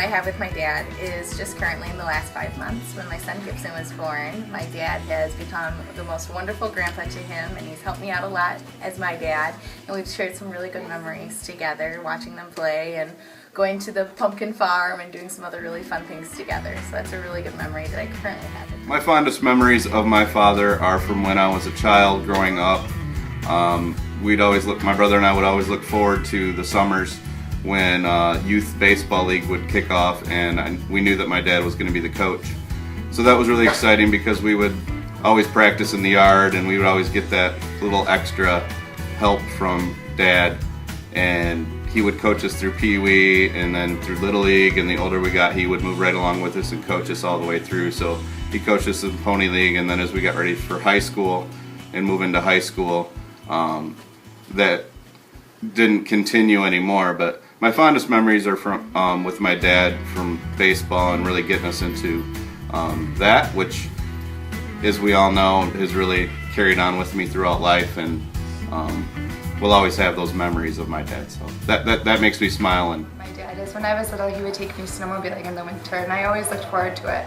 have with my dad is just currently in the last 5 months. When my son Gibson was born, my dad has become the most wonderful grandpa to him, and he's helped me out a lot as my dad. And we've shared some really good memories together, watching them play and going to the pumpkin farm and doing some other really fun things together. So that's a really good memory that I currently have. My fondest memories of my father are from when I was a child growing up. My brother and I would always look forward to the summers when youth baseball league would kick off, and we knew that my dad was going to be the coach. So that was really exciting because we would always practice in the yard, and we would always get that little extra help from Dad, and he would coach us through Pee Wee and then through Little League, and the older we got, he would move right along with us and coach us all the way through. So he coached us in Pony League, and then as we got ready for high school and move into high school, that didn't continue anymore. But my fondest memories are from with my dad from baseball and really getting us into that, which, as we all know, has really carried on with me throughout life, and we'll always have those memories of my dad. So that makes me smile. And my dad is, when I was little, he would take me snowmobiling in the winter, and I always looked forward to it.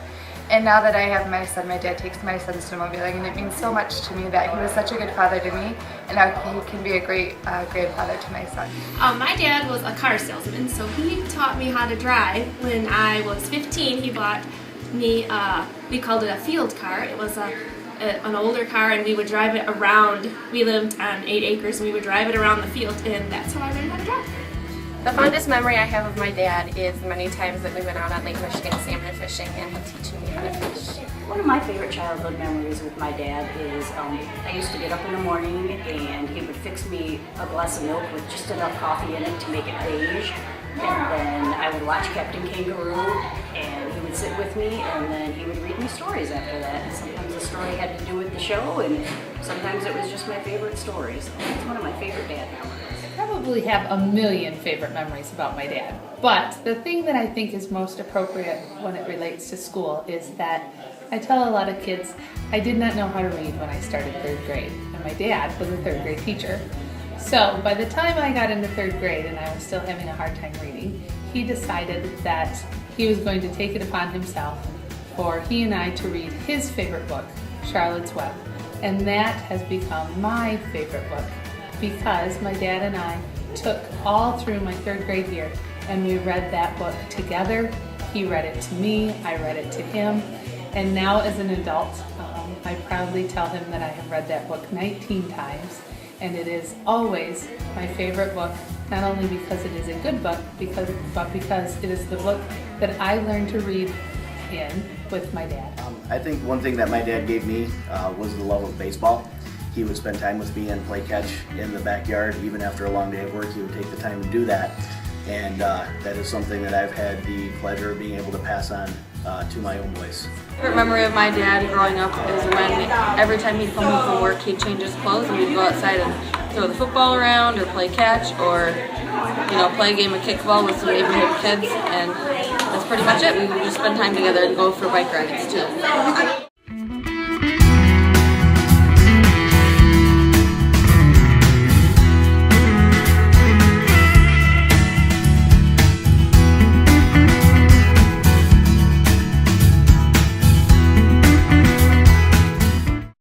And now that I have my son, my dad takes my son snowmobiling, and it means so much to me that he was such a good father to me, and now he can be a great grandfather to my son. My dad was a car salesman, so he taught me how to drive. When I was 15, he bought me, we called it a field car. It was an older car, and we would drive it around. We lived on 8 acres, and we would drive it around the field, and that's how I learned how to drive. The fondest memory I have of my dad is the many times that we went out on Lake Michigan salmon fishing and him teaching me how to fish. One of my favorite childhood memories with my dad is I used to get up in the morning and he would fix me a glass of milk with just enough coffee in it to make it beige. And then I would watch Captain Kangaroo, and he would sit with me, and then he would read me stories after that. And sometimes the story had to do with the show, and sometimes it was just my favorite story. So it's one of my favorite dad memories. I probably have a million favorite memories about my dad. But the thing that I think is most appropriate when it relates to school is that I tell a lot of kids I did not know how to read when I started 3rd grade, and my dad was a 3rd grade teacher. So by the time I got into 3rd grade and I was still having a hard time reading, he decided that he was going to take it upon himself for he and I to read his favorite book, Charlotte's Web. And that has become my favorite book because my dad and I took all through my 3rd grade year and we read that book together. He read it to me, I read it to him, and now as an adult, I proudly tell him that I have read that book 19 times. And it is always my favorite book, not only because it is a good book, but because it is the book that I learned to read in with my dad. I think one thing that my dad gave me was the love of baseball. He would spend time with me and play catch in the backyard. Even after a long day of work, he would take the time to do that. And that is something that I've had the pleasure of being able to pass on to my own boys. Favorite memory of my dad growing up is when every time he'd come home from work, he'd change his clothes and we'd go outside and throw the football around or play catch or play a game of kickball with some neighborhood kids, and that's pretty much it. We would just spend time together and go for bike rides too.